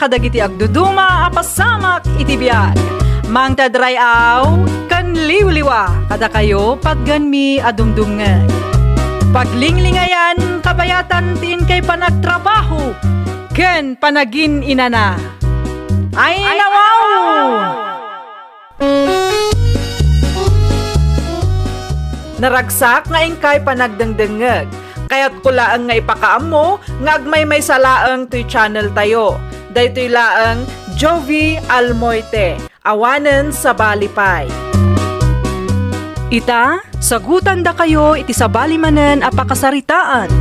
kadagiti agduduma apasamak iti biag. Mang tadrayaw kan liwliwa kada kayo pagganmi adumdumngeg. Paglinglingayan kabayatan tin kay panagtrabaho ken panagin inana. Ayna wow! Naragsak nga ingkay panagdengdengeg. Kaya't kulaang nga ipakaam mo, ngagmay may salaang to'y channel tayo. Daytoy laang Jovi Almoite, awanen sa balipay. Ita, sagutan da kayo iti sa balimanen apakasaritaan.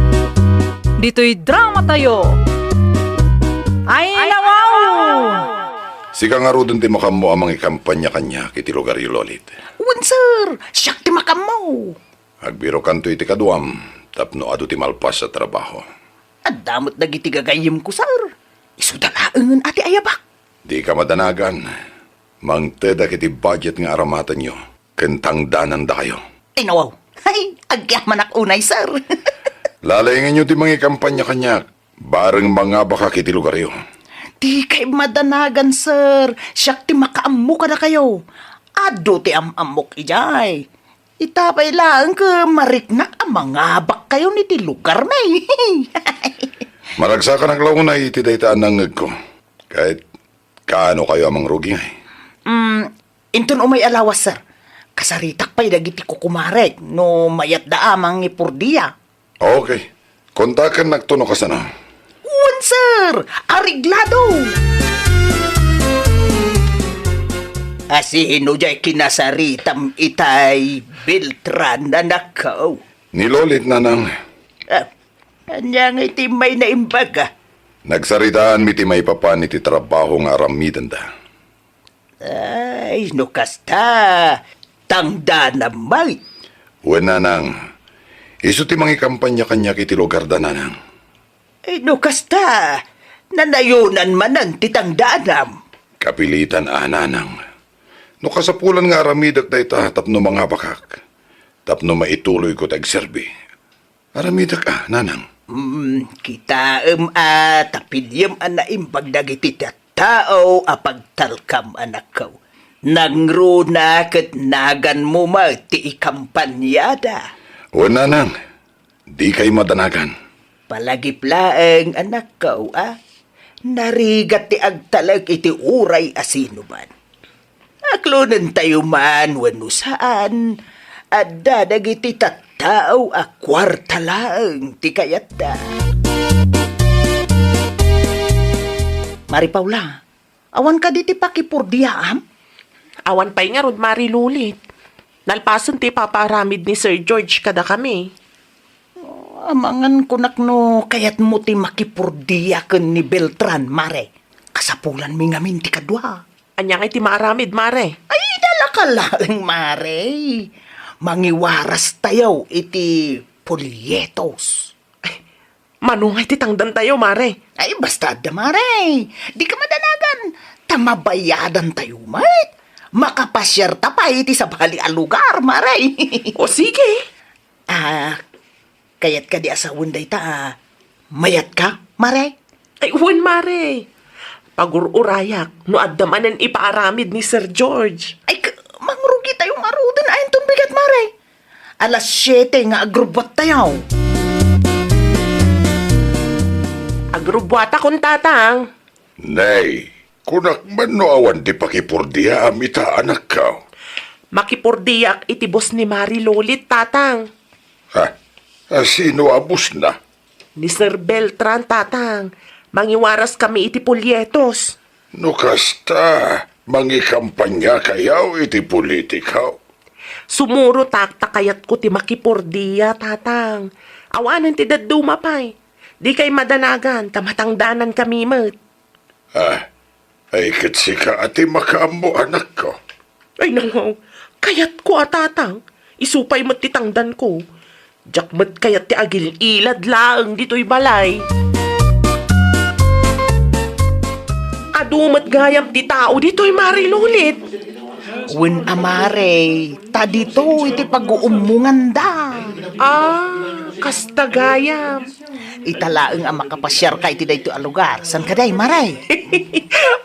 Dito'y drama tayo. Ay nawaw! Sika nga rodon ti makam mo amang ikampanya kanya kiti lugar yu lolit. Wan, sir. Siyak ti makam mo. Agbiro kanto iti kaduam, tapno adu ti malpas sa trabaho. At damot nagiti gagayim ko, sir. Isudalaangan ati ayabak. Di ka madanagan. Mangteda kiti budget nga aramatan nyo. Kentang danan da kayo. Ay, nawaw. Ay, agyaman ak unay, sir. Lalayangan nyo ti mga kampanya kanya. Bareng mga baka kiti lugar yu. Di kay madanagan, sir. Siyak ti makaamu ka na kayo. Ado ti amamok ijay. Itapay lang ka mariknak ang mga bak kayo ni ti lugar may. Maragsakan ang launay iti daytaan ng ngeg ko. Kahit kaano kayo amang rugi ngay. Inton umay alawas, sir. Kasaritak pa'y dagiti kukumarek no mayat da amang ipurdiya. Okay. Kontakan nagtuno ka sana. Wan, sir. Ariglado. Asino jay kinasaritam itay Beltran na nakaw. Nilolit na nang. Anyang iti may naimbaga. Nagsaritaan mi ti may papan iti trabaho nga aramidan da. Ay, no kasta. Tangda naman. Wala nang. Iso ti mga kampanya kanya kiti lugar da nanang. Ay, no kasta. Nanayunan man ang titangdanam. Kapilitan nanang. No kasapulan nga aramidak da ita tapno mga bakak. Tapno maituloy ko tagserbi. Aramidak nanang. Kita tapilyam anaimbag dagiti tao apagtalkam anak ko. Nangruna ket nagan mo ti ikampanyada. O nanang, di kay madanagan. Palagiplaeng anak ko, narigat ti agtalag iti uray asino man. Aklunan tayo man wano saan, adda dagiti tattao kwarta lang ti kayat da. Mari Paula, awan ka di ti pakipurdiyaam? Awan pa'y nga rod marilulit. Nalpason ti paparamid ni Sir George kada kami. Amangan kunak no kayat mo ti makipurdiyaken ni Beltran, mare. Kasapulan mi ngamin ti kadwa. Anyang iti maaramid, mare. Ay, dala ka lang, mare. Mangiwaras tayo iti polyetos. Manungay ti tangdan tayo, mare. Ay, basta da, mare. Di ka madanagan. Tamabayadan tayo, mate. Makapasyar ta pa iti sa bali a lugar, mare. O sige. Kayat ka di asawon day ta, mayat ka, mare? Ay, uwan, mare. Pagururayak, no addamanan ipaaramid ni Sir George. Ay, mangrugi tayong arudan ayon tong bigat, mare. Alas 7 nga agrubot tayo. Agrubwata kong tatang. Nay, kunak man no awan di pakipurdiya amita anak ka. Makipurdiyak iti boss ni Mari Lolit, tatang. Ha? Sino abus na? Ni Sir Beltran, tatang. Mangiwaras kami iti polyetos. No kasta, mangi kampanya kayaw iti politikaw. Sumuro taktakayat ko ti makipurdiya, tatang. Awanan ti daduma pa'y. Di kay madanagan, tamatangdanan kami mat. Ay kitsi ka ati makaamo anak ko. Ay nangaw, kayat ko tatang. Isupay mat ti tangdan ko. Diyak mat kayat ti agil ilad laang dito'y balay. Adumat gayam ti tao dito'y marilulit. Wen amare, ta dito iti pag-uumungan da. Kasta gayam. Italaang ang makapasyar ka iti dayto a lugar. San ka day, maray?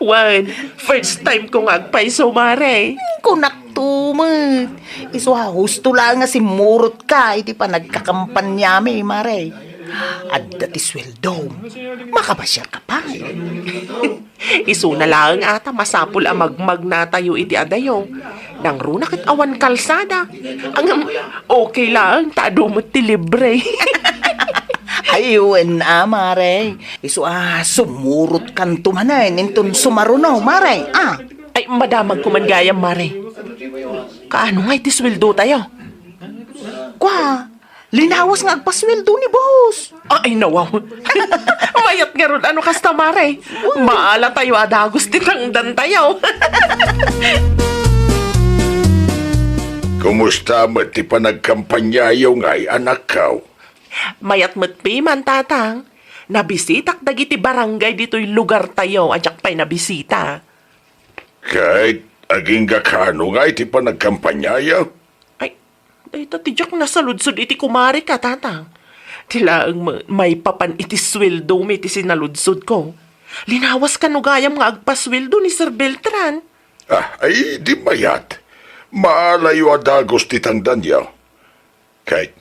Wan, first time ko nga agpaiso, Mare. Kunak tumot. Isuha, husto lang nga si Murot ka. Iti pa nagkakampanyami, maray. At dati sweldo. Makapasyar ka pa. Isu na lang ata masapul ang magmag na tayo iti adayo. Nang runakit awan kalsada. Ang okay lang, tado mo ti libre. Ayun, maray. Isu, sumurot kan tumanan. Intun sumaruno, maray. Ay, madamag ko man gayam, Mare. Kaano nga iti sweldo tayo? Kwa, linawas nga agpasweldo ni boss. Ay, nawaw. Mayat nga ron, ano kasta, Mare? Maala tayo, adagos tinangdan tayo. Kumusta mo ti panagkampanyayaw nga'y anak kaw? Mayat matpi man, tatang. Nabisitak dagiti barangay dito'y lugar tayo, adyak pa'y nabisita. Kahit aging gakano nga'y ti panagkampanyayaw? Ay, tatidyak nasaludsod iti kumari ka, tatang. Tilaang may papan iti sweldo mi iti sinaludsod ko. Linawas ka no gayam nga agpasweldo ni Sir Beltran. Ay, di mayat. Maalayo adagos ti tangdan yaw. Kahit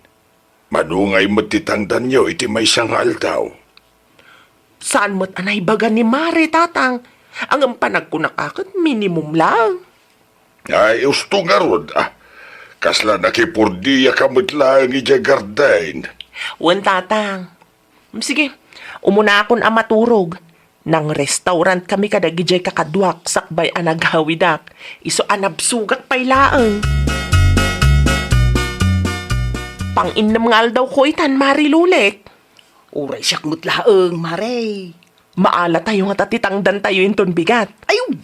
manungay mo ti tangdan yaw, iti may sangal daw. Saan mo't anay baga ni Mare, tatang? Ang panagkunakakot, minimum lang. Ay, usto nga rod. Kasla nakipurdiya kamot lang ija gardain. Wan, tatang. Sige, umuna akong amaturog. Nang restaurant kami kadagijay kakadwak sakbay anaghawidak. Iso anabsugak pay laeng. Pang-inam ngal daw ko itan, Mari Lulik. Uray siyak mutlaeng, maray. Maala tayo nga tatitangdan tayo inton bigat. Ayun.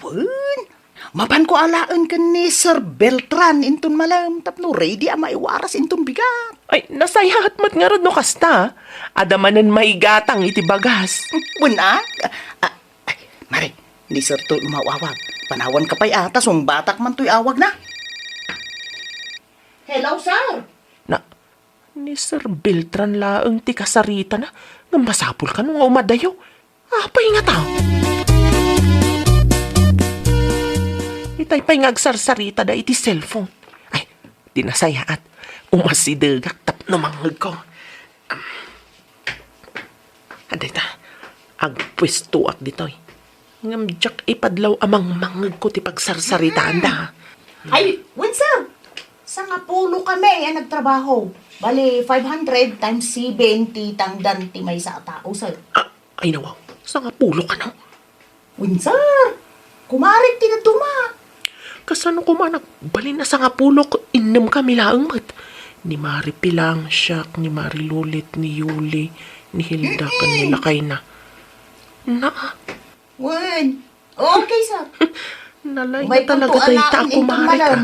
Mapan ko alaan ka ni Sir Beltran intun malam. Tapno ready maiwaras intun bigat. Ay, nasayahat mat nga ron no kasta. Adamanan maigatang iti bagas. Wala? Ay, Mare, ni Sir to umawawag. Panawan ka pa'y atas, batak man to'y awag na. Hello, sir. Na, ni Sir Beltran laeng ti kasarita na. Nga masapul ka nung umadayo. Apay nga tao. Itay pa'y ngagsarsarita da iti cellphone. Ay, di nasayaat. Umasidagak tapno mangag ko. Aday ta, agpwesto ak ditoy. Ngamjak ipadlaw amang mangag ko ti pagsarsaritaan da. Ay, wait sir! Sa nga pulo kami ang nagtrabaho. Bali, 500 times 70 tangdan ti may sa tao, sir. Ay nawaw, sa nga pulo ka no? Win sir! Kumarit ti na tuma. Kasano ko manak, bali na sa nga pulo ko, inam kami laang mat. Ni Mari Pilang, Siak, ni Mari Lulit, ni Yuli, ni Hilda, kanila kay na. Win! Okay, sir. Nalay na May talaga puntuan tayo na ta ang kumari ka. malam.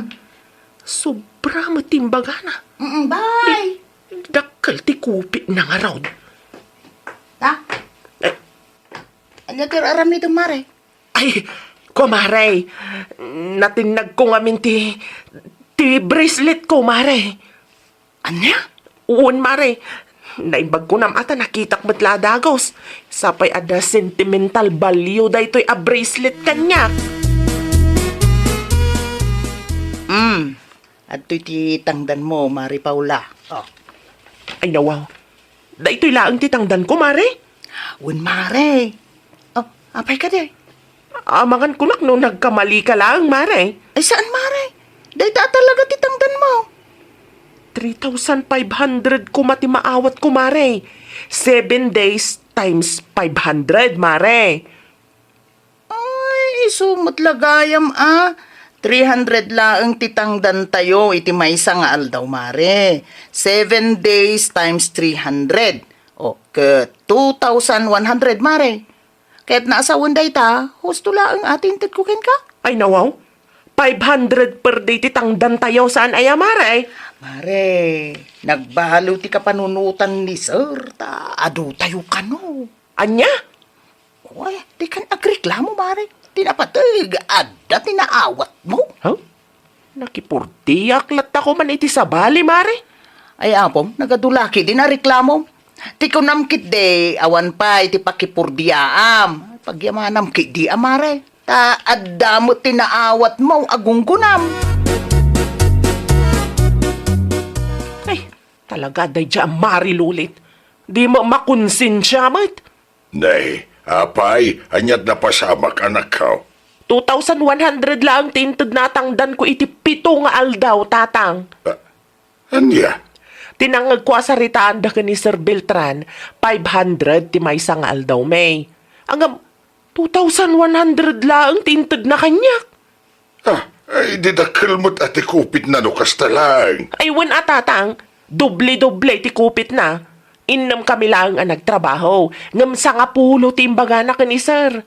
Sobra matimbaga na. Bye! Dakal ti kupit na nga raw. Ta? Eh. Ano tiro aram nito, Mare? Ay, kumare, natinag ko ngamin ti bracelet ko, mare. Anya? Uon, mare. Naimbag ko nam ata nakitak matladagos. Sapay ada sentimental value da ito'y a bracelet kanya. At ti tangdan mo, Mari Paula. Ay, nawaw. Da ito'y laang titangdan ko, mare. Win, Mare. Apay ka de. Amangan ko lang no nagkamali ka lang, mare. Ay, saan, Mare? Dahita talaga ti tangdan mo. 3,500 ko mati maawat ko, mare. 7 days times 500, mare. Ay, sumot lagayam 300 laang titangdan tayo, iti maysa nga aldaw, Mare. 7 days times 300. O, ke 2,100, Mare. Kaya't naasawan day ta, husto laang ating titkukin ka. Ay, nawaw. 500 per day titangdan tayo saan ay, mare. Mare, nagbahalo ti kapanunutan ni Sir, adu tayo ka no. Anya? Uy, di kan agreklamo, Mare. Tinapatag, adda tinaawat mo. Huh? Nakipurtiyak lat ako man iti sa bali, mare. Ay apom, nagadulaki din na reklamo. Ti ko namkit de, awan pa iti pakipurdiaam. Pagyamanam kit di amare. Ta addamo tinaawat mo agunggunam. Ay, talaga day dyan marilulit. Di mo makonsinsya, mat. Nay, apay, anyat na pasamak anak ko. 2,100 lang tinted natangdan ko iti 7 nga aldaw, tatang. Anya? Tinangag ko sa ritaan da ka ni Sir Beltran, 500 ti may isang aldaw may. Hanggang 2,100 lang tinted na kanya. Ay, didakil mo't ati kupit na no kastalang. Ay, wan tatang, doble-doble ti kupit na. Innam kami lang ang nagtrabaho. Ngam sa nga pulo ti imbaga na ka ni Sir.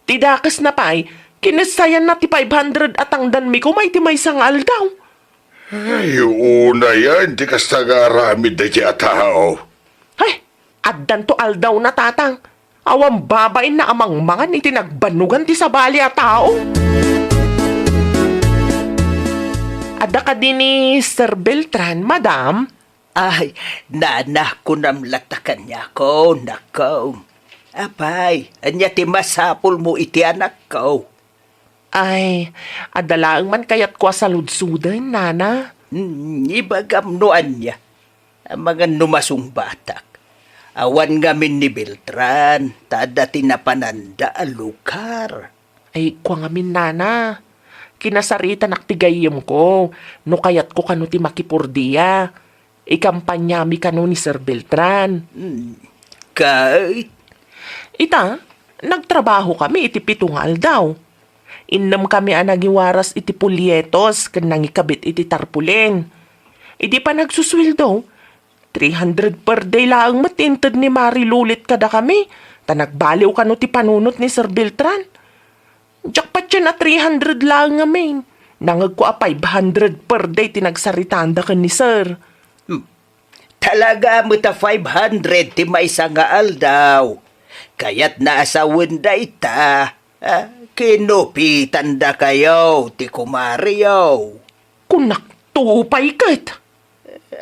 Tidakas na pa'y, kinasayan na ti 500 at ang danmi ko may ti may isang aldaw. Ay, una yan, di kastagaramid na siya tao. Ay, addan to aldaw na tatang. Awang babain na amang mangan iti nagbanugan ti sabali a tao. Adda ka din ni Sir Beltran, madam. Ay, nanak ko namlatakan niya ko, nakaw. Apay, anya ti masapul mo iti anak ko. Ay, adalaang man kayat ko sa ludsudan, nana. Ibagam noan niya. Ang mga numasong batak. Awan ngamin ni Beltran, tada tinapananda a lukar. Ay, kwa ngamin, nana. Kinasarita naktigayim ko, no kayat ko kano ti makipurdiya. Ikampanyami kano ni Sir Beltran. Kahit, Ita, nagtrabaho kami iti 7 nga aldaw. Innam kami ang nagiwaras iti pulyetos kan nangikabit iti tarpulin. Idi pa nagsusweldo, 300 per day lang matintad ni Mari Lulit kada kami. Ta nagbaliw kano ti panunot ni Sir Beltran. Jakpat siya na 300 lang ngamin. Nangag ko a 500 per day tinagsaritaan da kan ni Sir. talaga mo ta 500 ti may nga aldaw. Kaya't naasawan da ita. Kinupitan da kayo, ti kumariyo. Kunak tupay kat.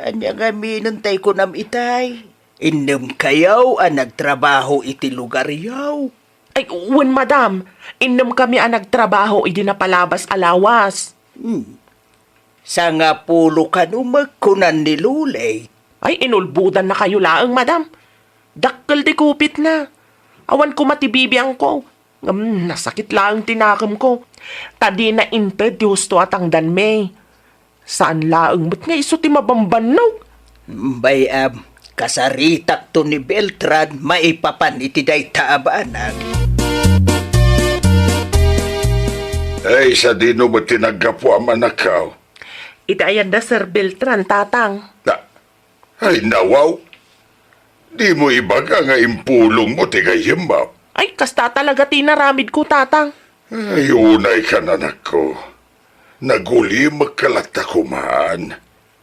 Anya nga minantay ko nam itay. Inom kayo ang nagtrabaho iti lugar yaw. Ay, wan madam. Innam kami ang nagtrabaho idi na palabas alawas. Sa nga pulo ka magkunan ni Lulay. Ay, inulbudan na kayo laang, madam. Dakkel di kupit na. Awan ko matibibiyang ko. Nasakit lang tinakam ko. Tadi na inted di husto at ang danme. Saan laang ba't nga iso ti mabambanaw? Bayam, kasaritak to ni Beltran, maipapan iti day taabanag. Ay, sa dino mo tinagapo ang manakaw. Itayan da Sir Beltran, tatang. Ay, nawaw. Di mo ibaga nga impulong mo tigayim mo. Ay, kasta talaga tinaramid ko, tatang. Ay, unay ka na nako. Naguli magkalata kumaan.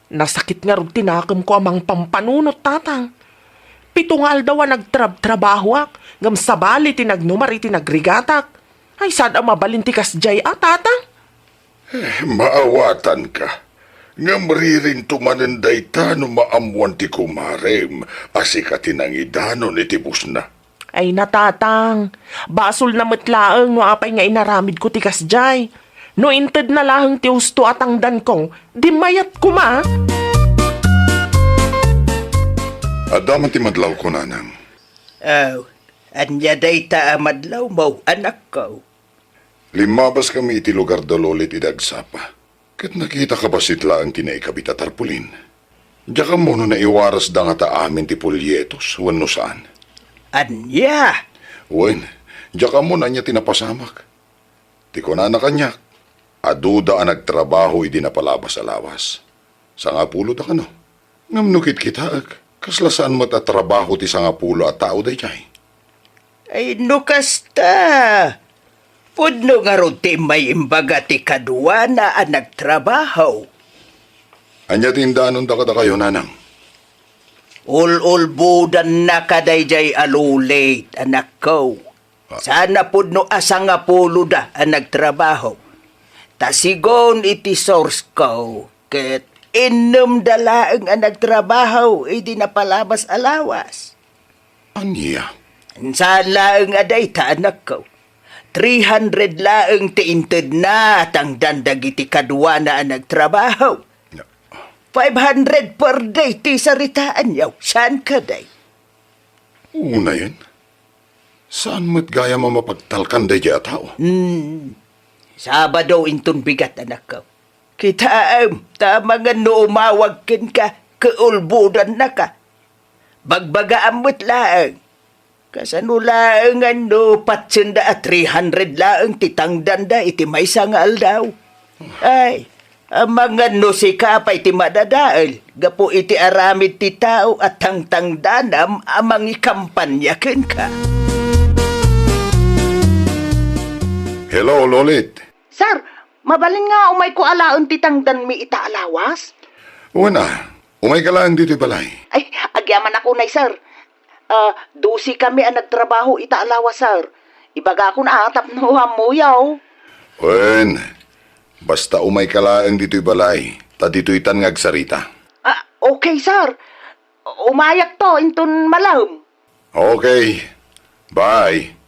Nasakit nga rin tinakam ko amang pampanunot, tatang. 7 nga aldaw nagtrabaho ak. Ngam sabali tinagnumar iti nagrigatak. Ay, saan ang mabalintikas jay tatang? Maawatan ka. Nga maririn tumananday ta no maamuan ti kumarem. Asika tinangidanon iti busna. Ay natatang, basol na matlaang no apay nga inaramid ko tikas jay. No inted na lahang ti husto at ang dan kong, di mayat ko ma. Adaman ti madlaw ko nanang. Anya day taamadlaw mo, anak ko. Limabas kami iti lugar dololit idagsapa. Kat nakita ka ba sitla ang tinaikabit at tarpulin? Diya ka mo no naiwaras da nga ta amin ti pulyetos, wano saan? Anya? Wen, diya ka mo na niya tinapasamak. Ti ko na kanyak. Aduda ang nagtrabaho idi na palabas alawas. Sa nga pulo da ka no. Ngamnukit kita kaslasaan mo ta trabaho ti sa nga pulo at tao day jay. Ay nukasta. Pudno nga ron ti may imbaga ti kadwa na ang nagtrabaho. Anya tindanon da kayo nanang. Ulbudan na kadayjay alulit, anak ko. Sana pudno asa nga pulo da ang nagtrabaho. Tasigon iti source ko, ket inom dalaang ang nagtrabaho, idi napalabas alawas. Anya? Saan laang aday ta anak ko? 300 laang tiinted na tangdan dagiti kadwa na ang nagtrabaho. 500 per day ti saritaan yaw. Saan ka day? Una yan. Saan mo't gaya mo mapagtalkan day at tao? Sabado inton bigat anak ko. Kita tama nga no umawag ken ka, kaulbudan na ka. Bagbagaan mo't laang. Kasano laang ano, patsenda at 300 laang titangdan da iti may sangal daw. Ay, ang mga no si kapay ti madadaal, gapo iti aramid ti tao at tangtangdanam amang ikampanya ken ka. Hello, Lolit. Sir, mabalin nga umay ko alaon ti tangdan mi ita alawas? Una, umay ka lang dito balay. Ay, agyaman ako na, sir. Dusi kami ang nagtrabaho ita alawas, sir. Ibaga ko na atap no hamuyaw. Wen, basta umay ka lang dito'y balay, ta dito'y tan ngagsarita. Okay, sir. Umayak to, inton malam. Okay, bye.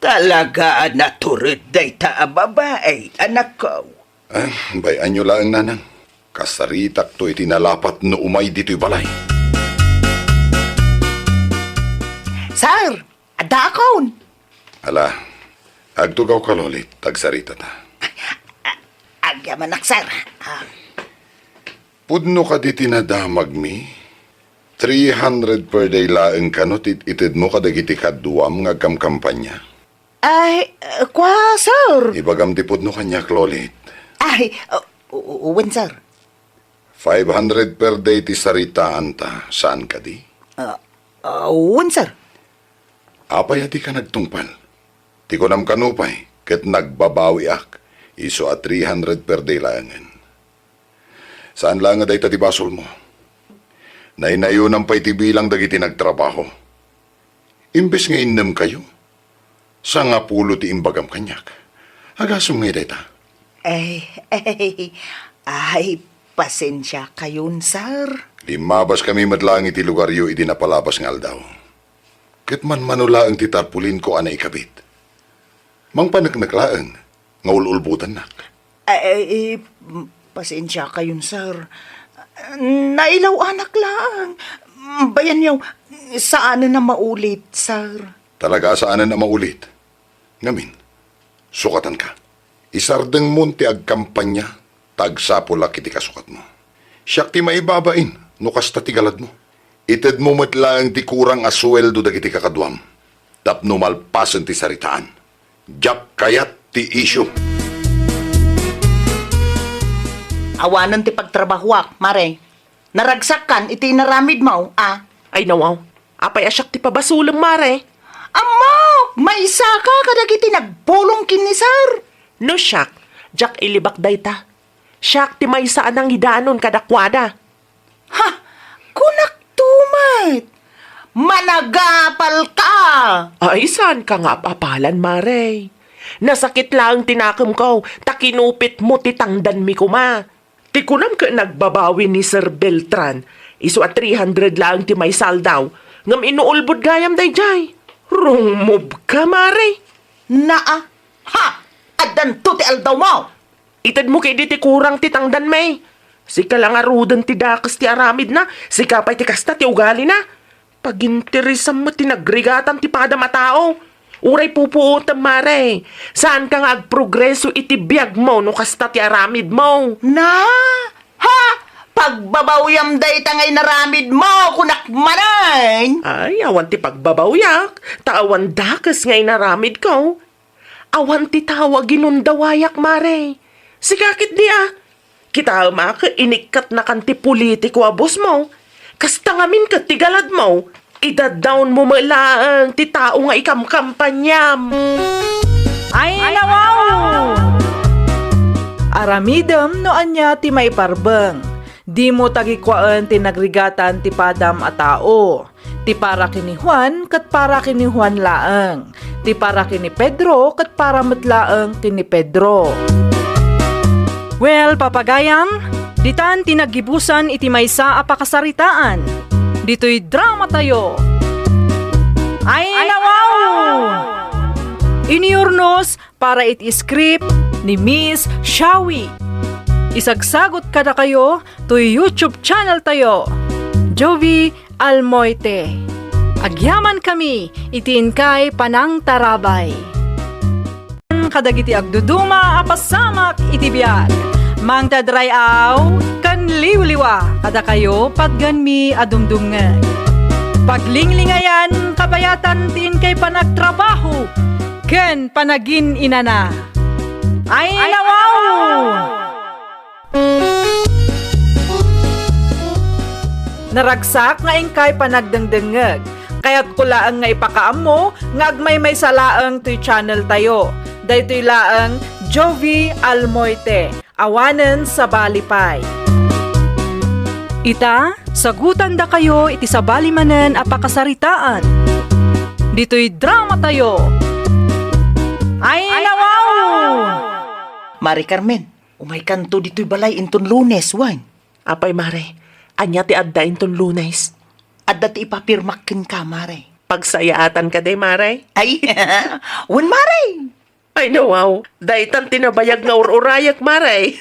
Talaga naturid day ta babae, anak ko. Bayan nyo lang nanang. Kasaritak to itinalapat no umay dito'y balay. Sir, adakon. Ala, agtugaw ka Lolit, tagsarita ta. Agyaman ak, sir. Pudno ka di tinadamag mi? 300 per day laeng kanot itid mo kadagiti kaduam nga kampanya. Ay, kwa, sir. Ibagam di pudno kanyak Lolit. Ay, uwan, sir. 500 per day ti saritaan ta. Saan ka di? Uwan, sir. Apay ati ka nagtungpal. Ti ko nam kanupay, ket nagbabawi ak. Iso at 300 per day laangan. Saan lang nga day ti basol mo? Nainayunan pa'y ti bilang dagiti nagtrabaho. Imbes nga innem kayo. Sa nga pulo ti imbagam kanyak. Agasong nga day ta. Ay, pasensya kayon, sir. Limabas kami madlang iti lugaryo iti napalabas ng aldaw. Ket man manula ang titarpulin ko anay ikabit. Mang panagnaklaang, nga ululbutan nak. Ay, pasensya kayon, sir. Nailaw anak lang. Bayan yaw, saan na maulit, sir? Talaga saanan na maulit. Ngamin, sukatan ka. Isardeng munti ag kampanya, tagsapula kiti kasukat mo. Siyak ti maibabain, no kasta ti galad mo. Ited mo matlang ti kurang asweldo dagiti kakadwam. Tapno malpasan ti saritaan. Diyak kayat ti isyu. Awanan ti pagtrabahuak, mare. Naragsakan, iti naramid mo, Ay nawaw, apay asyak ti pabasulang mare. Amo, may isa ka kadagiti nagpulong kini, sir. No siyak, jak ilibak day ta. Siyak ti may saan ang hidanon kadakwada. Ha, kunak tumat. Managapal ka. Ay, saan ka nga papalan, mare? Nasakit lang tinakam ko, takinupit mo titangdan mi kuma. Ti kunam ka nagbabawi ni Sir Beltran, iso at 300 lang ti may saldaw, ngam inuulbod gayam day jay. Rumub ka, mare. Naa, ha, adan to ti aldaw mo. Itad mo kay di ti kurang titangdan may. Sika lang arudan ti dakas ti aramid na, sika pa'y ti kasta ti ugali na. Paginterisam mo tinagrigatam ti pada matao. Uray pupuotam, mare. Saan ka nga agprogreso iti biyag mo no kasta ti aramid mo? Na, ha, pagbabawyam day tangay naramid mo, kunak manay. Ay, awan ti pagbabawyak. Taawan dakas ngay naramid ko. Awan ti tawa ginundawayak, mare. Sikakit di Kita maka inikat na kan ti politiko abos mo. Kasta ngamin ka tigalad mo. Idadawn mo malaang ti tao nga ikamkampanyam. Ay, nawaw! Aramidem no anya ti may parbeng. Di mo tagikwaan ti nagrigatan ti padam a tao. Ti para kini Juan kat para kini Juan laeng. Ti para kini Pedro kat para matlaeng kini Pedro. Well, papagayam, Ditan tinagibusan iti maysa a pakasaritaan. Dito'y drama tayo. Ayna wow! Iniurnos para iti script ni Miss Shawi. Isagsagot kada kayo to YouTube channel tayo. Jovi Almoite. Agyaman kami itiin kay Panang Tarabay. Kadagiti agduduma apasamak iti biag. Mang tadrayaw kan liwliwa kada kayo patganmi adumdumngeg. Paglinglingayan kabayatan tin kay panagtrabaho ken panagin inana. Ay wow! Naragsak nga ingkay panagdengdengeg. Kaya't kulaang nga ipakaam mo nga agmay may salaang to'y channel tayo. Daytoy laang Jovi Almoite. Awanen sa balipay. Ita, sagutan da kayo iti sa balimanen a pakasaritaan. Dito'y drama tayo. Ay wow! Mari Carmen, umay kanto dito'y balay inton Lunes, wan. Apay, Mare, anya ti adda inton Lunes. At dati ipapirmakin ka, Mare. Pagsayaatan ka day, Mare. Ay, wan Mare! Ay, no, wow. Daitan tinabayag nga ururayak, Mare.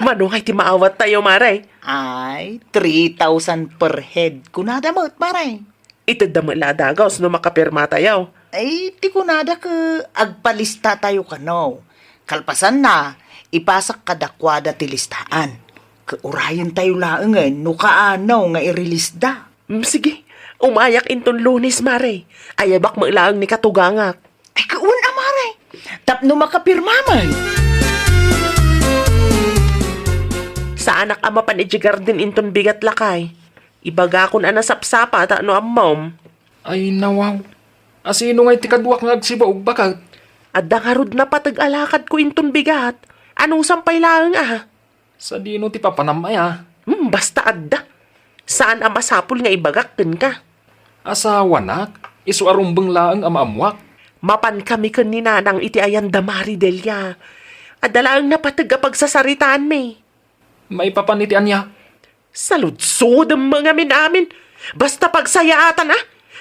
Manuhay ti maawat tayo, Mare. Ay, 3,000 per head. Kunada mo, Mare. Ito damala dagaws no makapirma tayo. Ay, di kunada ka agpalista tayo kano. Kalpasan na, ipasak kadakwada ti listaan. Kaurayan tayo laangan, no kaanaw nga i-release da. Sige, umayak inton Lunes, Mare. Ayabak mo ilaang ni katugangak. Ay, kauna, Mare. Tapno makapirma man. Sa anak ama panijigar din inton bigat lakay. Ibaga kon anasapsapa ta no ammom. Ay nawaw. Asino nga'y tikadwak nga agsiba og bakat? Adda karod na patag-alakad ko inton bigat. Anong sampay lang Sa dino ti papanamay ah. Basta adda. Saan ang masapul nga ibagakken ka? Asawa nak, isu arumbeng laang amaamwak. Mapan kami kan ni nanang iti ayan damari delya. Adala ang napatag pagsasaritaan me. May papanitian niya. Saludsod ang mga minamin. Basta pagsayaatan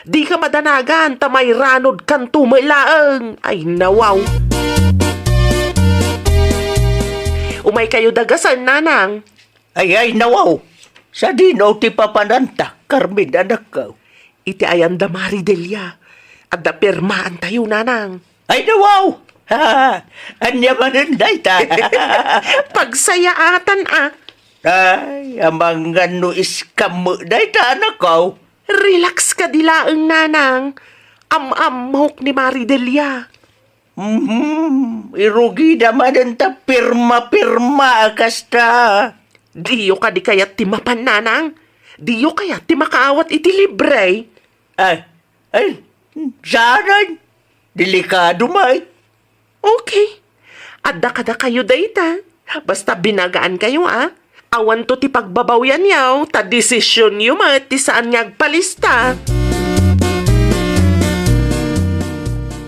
Di ka madanagan tamay ranod kan tumalaang. Ay nawaw. Umay kayo dagasan, nanang. Ay, nawaw. Sa dino ti papananta, Carmen, anak ka. Iti ayan damari delya. Adda pirmaan tayo, nanang. Ay, nawaw. Ha, anya manunday ta. Pagsayaatan Ay, amang gano iskam mo day ta, anak ko. Relax ka dilaang, nanang. Am-amhok ni Maridelia. Irugi naman ang ta pirma-pirma kasta. Diyo ka di kayat ti mapan, nanang. Diyo kayat ti makaawat iti libre. Ay, saran. Delikado may. Okay. Adda kada kayo dayta. Basta binagaan kayo, Awan to ti pagbabawyan yaw. Ta desisyon yu ti saan nga agpalista.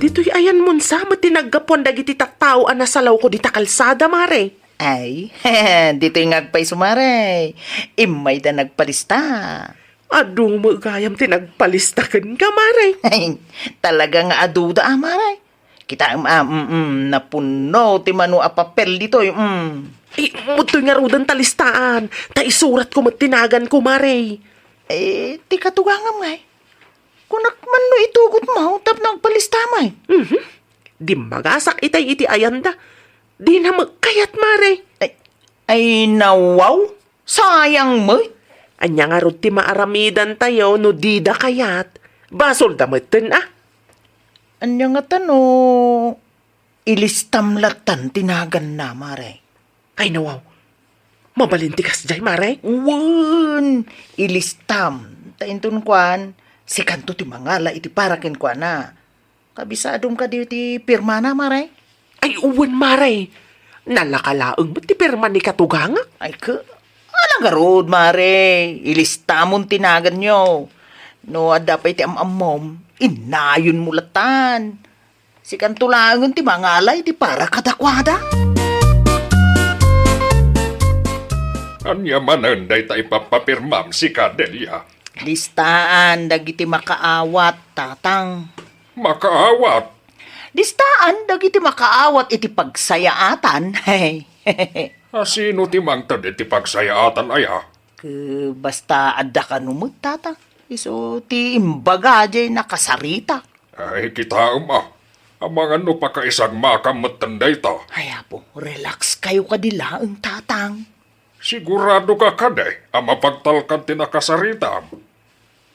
Dito'y ayan munsa tinaggapuan dagiti taktao nasalaw ko di takalsada, Mare. Ay, dito yung agpay sumare. Imay da nagpalista. Adu magayam tinagpalista kan ka, Mare. Ay, talagang aduda, Mare. Kita napuno ti manu a papel dito. Muto'y nga rudan talistaan. Ta isurat ko matinagan ko, Mare. Ti katugangam nga. Kunak man no itugot mo, tap nagpalista may. Di magasak itay iti ayanda. Di na magkayat, Mare. Ay, nawaw. Sayang mo. Anya nga rod ti maaramidan tayo no di da kayat. Basol damaten, Anya nga tano, ilistam latan tinagan na, Mare. Ay, nawaw. Mabalintikas jay, Mare. Wan, ilistam. Taintun kwan, si kanto ti mangala iti parakin kwan na. Kabisadong ka di pirma na, Mare. Ay, uwan, Mare. Nalakalaang mo ti pirma ni katuganga? Ay ka, alang garod, Mare. Ilistamon tinagan nyo. No, adapay ti amamom, inayon mulatan. Si kanto langon ti mangalay ti para kadakwada. Anya mananday ta ipapapirmam si Kadelia. Listaan dagiti makaawat, tatang. Makaawat. Listaan dagiti makaawat iti pagsayaatan. Hey. Asino ti mangtad iti pagsayaatan aya? Basta adda ka numot, tatang. Iso ti imbaga jay nakasarita. Ay kita ang mga no pakaisag makamattanday ta. Ay apo, relax kayo kadilaang, tatang. Sigurado ka kaday ang mapagtalkan ti nakasarita.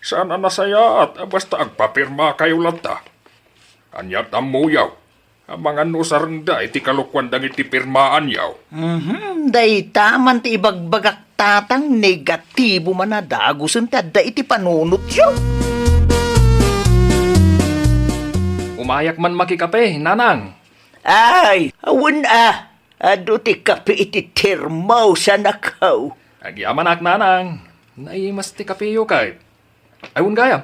Saan nasaya at basta agpapirma kayo lata. Anyat ang muyaw. Ang mga nusaranda iti kalukwan dang iti pirmaan yaw. Day taman ti ibagbagak, tatang, negatibo man na dagusan ti adda iti panunot yun. Umayak man makikape, nanang. Ay, awan ado ti kape iti termaw sa nakaw. Agyamanak, nanang. Naimas ti kape yu kay. Ayun gayam.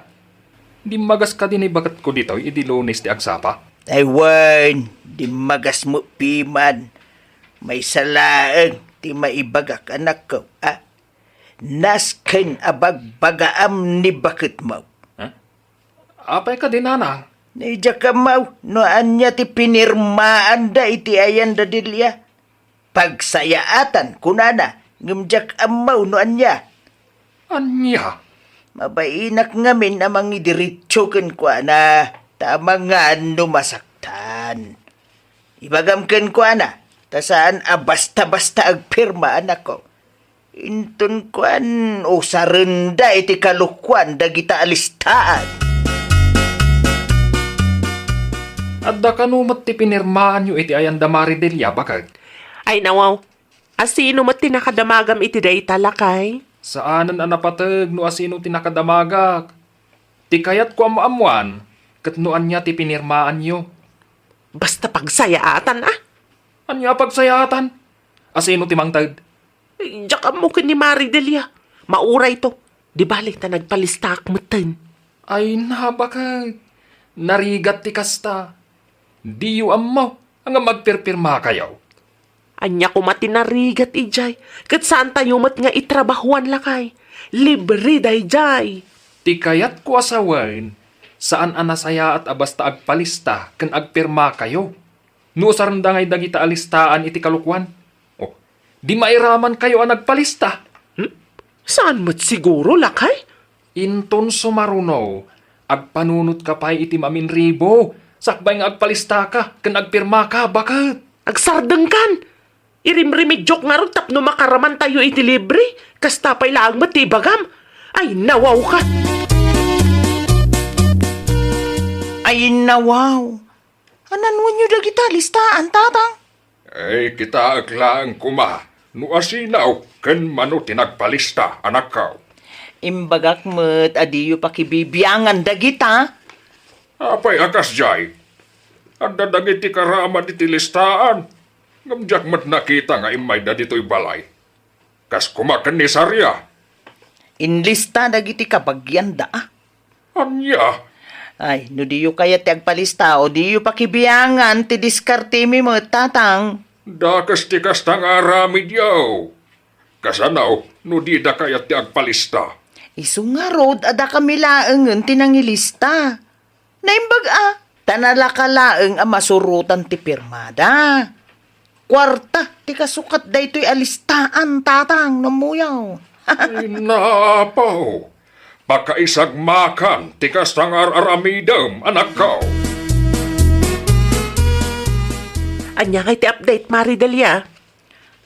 Di magas ka din bagat ko dito, idi Lunes ti agsapa. Ay wan, di magas mo piman. May salaang ti maibagak anak ko. Nasken abagbagaam ni bakit mo. Apay ka din, nanang. Naidya ka mau, noan niya ti pinirmaan da iti ayan da dilya. Pagsayaatan, kunana, ngumjak amaw noan niya. Anya? Mabainak ngamin amang idiritsukin kwa na tamang nga masaktan. Ibagam kwa na, tasaan basta-basta agpirma anak ko. Intun kwan o sarenda iti kalukwan dagita alistaan. Adda kanumat ti pinirmaan yu iti ayan damari delya bakag. Ay nawaw, asino mat tinakadamagam iti day talakay? Saanan anapatag no asino ti nakadamagak. Ti kayat ko amamuan, kat noan niya ti pinirmaan yu. Basta pagsayaatan Anya pagsayatan? Asino ti mangtag? Diyak mo ni Maridelia. Mauray to. Di balik ta nagpalistak matan. Ay nabakag. Narigat ti kasta. Di yu amaw, ang magpirpirma kayaw. Anya ko matinarigat ijay. Kat saan tayo mat nga itrabahuan lakay. Libre day jay. Ti kayat ko asawain, saan anasaya at abasta agpalista kan agpirma kayo. Nuusaranda ngay dagita alistaan iti kalukwan. O, di mairaman kayo ang nagpalista. Saan mat siguro lakay? Inton sumaruno, agpanunot ka pa iti maminribo. Sakbay nga agpalista ka, kan agpirma ka, bakit? Agsardeng kan. Irimrimidyok nga ron tapno makaraman tayo iti libre. Kastapay laang matibagam. Ay nawaw ka. Ay nawaw. Ananwan nyo dagita listaan, tatang. Ay, kita aglaang kuma. No asinaw, kan mano tinagpalista, anak ka. Imbagak mo't adiyo pakibibiyangan dagita. Apay akas jay. Ang dadagiti karaman iti listaan. Ngamjak mat nakita nga imay da dito'y balay. Kas kumakan ni Sarya. Inlista dagiti kabagyan da. Anya? Ay, no diyo kaya ti agpalista o diyo pakibiyangan ti diskarte mi mo, tatang. Dakas ti kastang aramid yaw. Kasanaw, no di da kaya ti agpalista. Isu nga rod, ada kami laengen tinangilista. Naimbag tanalakalaeng masurutan ti pirmada. Kwarta, ti kasukat da ito'y alistaan, tatang, namuyaw. Ay napaw. Pakaisagmakan ti kastang aramidam, anak ko. Anya kay ti update, Maridelia.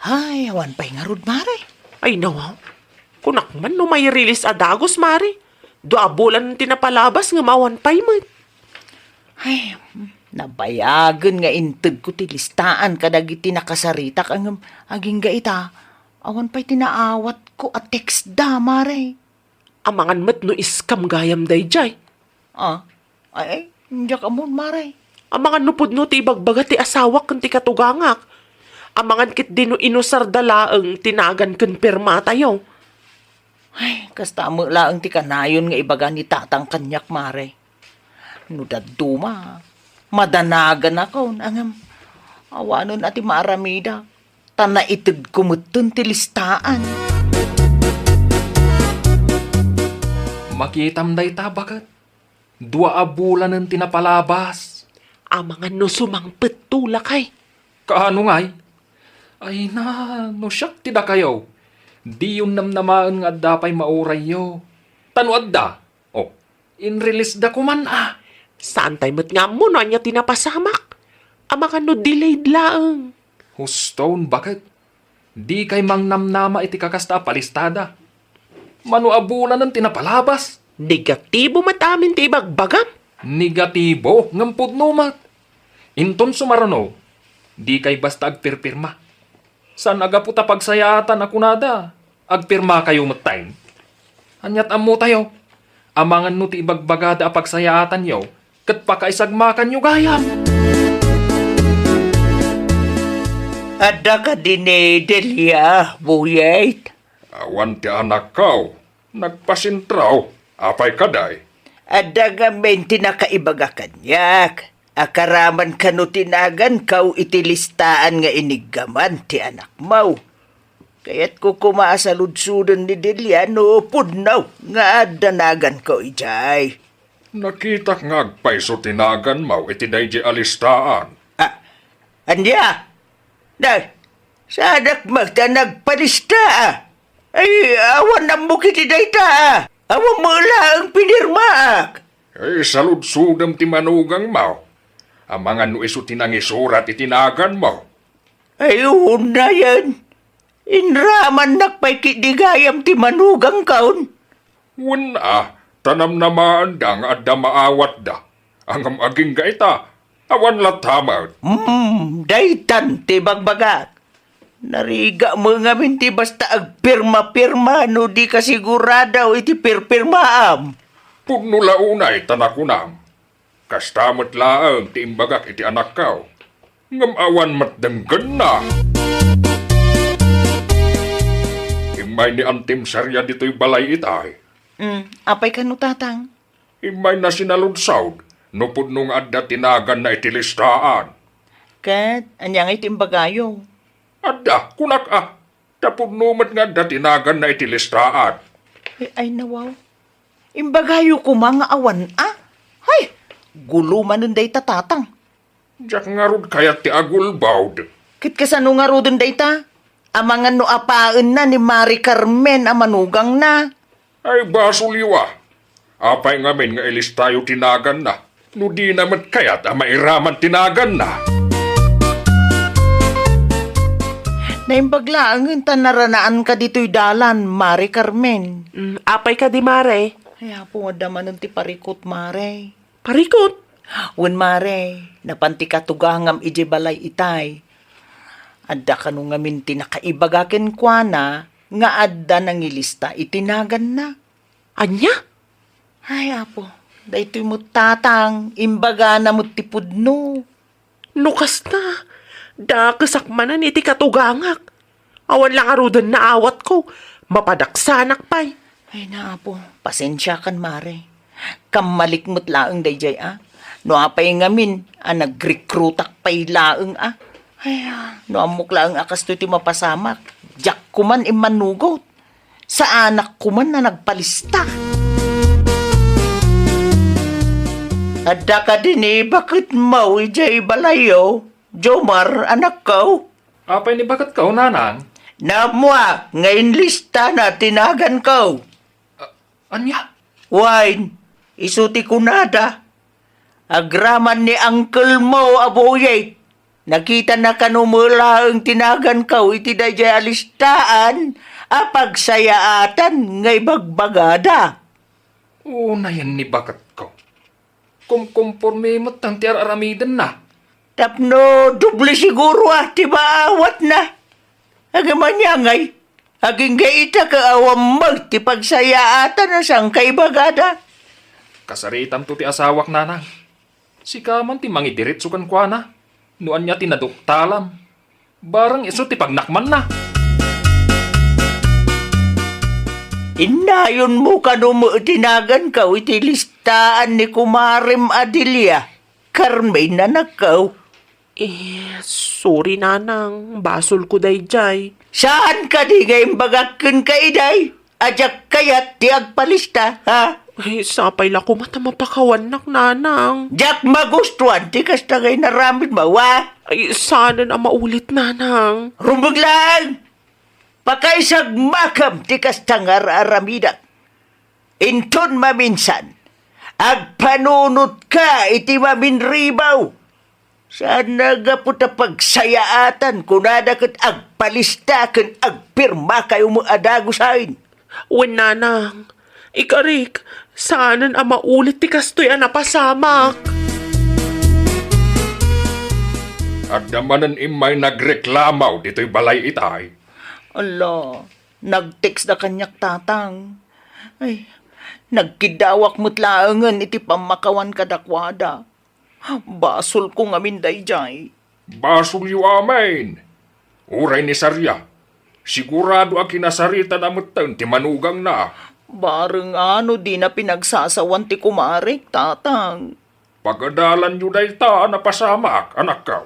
Ay, awan pa'y nga rod, mare. Ay nawaw. Kunak man no may release adagos, Mari. Dua bulan tinapalabas nga mawan pay man. Ay, nabayagan nga integ ko ti listaan kadagiti nakasarita kang aging gaita. Awan pa'y tinaawat ko at text da, mare. Amangan mat no iskam gayam day jay. Ay, hindi ka mo, mare. Amangan no pudno ti ibagbaga ti asawak kan ti katugangak. Amangan kit dino inusar dalaeng tinagan kan pirma tayo. Ay, kasta mo laang ti kanayon nga ibaga ni tatang kanyak, mare. No daduma, madanagan ako, nangam. Awanon ati maaramida, tana itig kumutun ti listaan. Makitam day tabagat. 2 bulan ng tinapalabas. Ang mga no sumangpet tulak ay. Kaano nga'y? Ay na, no siyak tida kayo. Di yun namnamaan nga dapay mauray yo. Tanuad da. Oh, in-release da kuman ah. Saan tayo mat nga mo no niya tinapasamak? Ang mga no delayed laang. Huston, bakit? Di kay mang namnama iti kakasta palistada. Manuabulan ng tinapalabas. Negatibo matamin ti ibagbagam. Negatibo, ngampod numat. Inton sumarano, di kay basta agpirpirma. San agaputa pagsayatan ako nada, agpirma kayo matime. Anyat amo tayo, amangan no ti ibagbagada a pagsayatan yo, kat pakaisagmakan yo gayam. Ada ka din Delia, buyait. Awan ti anak kau, nagpasintraw, apay kaday. Ada ka menti na kaibaga kanyak. Akaraman ka no tinagan kau itilistaan nga inigaman ti anak mau. Kaya't ko kumaasaludsudan ni Delia no pudnaw nga adanagan ko ijay. Nakita nga agpay so tinagan mau iti dayjay alistaan. Anya? Day, sadak magta nagpalista ah. Ay, awan na mo kiti dayta ah. Awan mo lang pinirmaak. Ay, saludsudam ti manugang mau. Ang mga no iso tinangisurat itinagan mo. Ay, na yan. Inraman nakpaikidigayam ti manugang kaon. Wala, tanam naman da nga adda maawat da. Ang aging gaita, awan latamad. Daytan ti bagbagat. Nariga mo nga minti basta agpirma-pirma no di ka sigurada o iti pirpirmaam. Pugno launay tanakunam. Kastamot laang ti imbagak iti anak kaw. Ngam awan matdanggan na. Imay ni antim sarya dito'y balay itay. Apay ka no tatang? Imay na sinaludsawd. No pudnong adda tinagan na itilistaan. Kat, anyang itimbagayo. Adda, kunak ah. Tapudnumat nga adda tinagan na itilistaan. Ay nawaw. Imbagayo ko mga awan Hay, guluman nun day tatang. Diyak nga rod kayat ti agulbawd. Kit kasano nga rodon day ta? Amangan no apaan na ni Mari Carmen amanugang na. Ay basuliwa. Apay ngamin nga ilis tayo tinagan na. No di naman kayat mairaman tinagan na. Naimbaglaang tanaranaan ka dito'y dalan, Mari Carmen. Apay ka di mare. Ay, po nga daman ti parikot, Mare. Parikot. Wen, Mare, napanti ka tugangam ije balay itay. Adda ka nung ngamin tinakaibagakin kwa na, nga adda nang ilista itinagan na. Anya? Ay, apo, daytoy mo tatang, imbaga na mo tipudno. Nukas na. Dakasakmanan iti katugangak. Awan lang arudan na awat ko. Mapadaksanak pa'y. Ay na apo, pasensya kan Mare. Kamalikmot laeng dayjay No apay ngamin, nag-recruitak pay laeng Ay, no amok laeng akas to ti mapasamak. Diyak kuman imanugot. Sa anak kuman na nagpalista. Adda ka din bakit mau ijay balayo? Jomar, anak ko. Apay ni bakat ka nanang? Namwa, ngayon lista na tinagan ko. Anya? Wine, isuti ko nada. Agraman ni uncle mo, aboyay. Nakita na kanumula ang tinagan ko, iti dayjay alistaan, apagsayaatan ngay bagbagada. Una yan ni bakat ko. Kumporme mo tang tiar aramidan na. Tapno, dubli siguro tiba awat na. Agaman niya ngay, aging gaita ka awam mag, ti pagsayaatan na sang kay bagada. Kasaritam to ti asawak nanang. Si kaman ti mangidiritso kan kwa na. Nuan niya tinaduktalam. Barang iso ti pagnakman na. Inayon mo kanumo tinagan ka, iti listaan ni Kumarim Adilia. Carmen na nakaw. Sorry nanang. Basol ko dayjay. Saan ka di ngayong bagakin ka iday? Ajak kayat di agpalista, ha? Ay, sapay la ko mata mapakawan nak nanang. Jak magustuhan, ti kasta kay naramid mawa. Ay, sana na maulit nanang. Rumbag lang! Pakaisag makam, ti kasta nga aramida. Inton maminsan, agpanunot ka, iti maminribaw. Saan nagaputa pagsayaatan, kunada kat agpalista, kan agpirma kayo mo adagusain. Wen nanang, ikarik, sana na maulit ti kastoy napasamak. At namanan imay nagreklamaw dito'y balay itay. Ala, nag-text na kanyak tatang. Ay, nagkidawak mo't laangan iti pamakawan kadakwada. Basol ko nga minday jay. Basul yu amin. Uray ni Sarya. Sigurado ang kinasarita na mutan ti manugang na. Bareng ano di na pinagsasawan ti kumarik, tatang. Pagadalan yu day ta na pasamak, anak ka.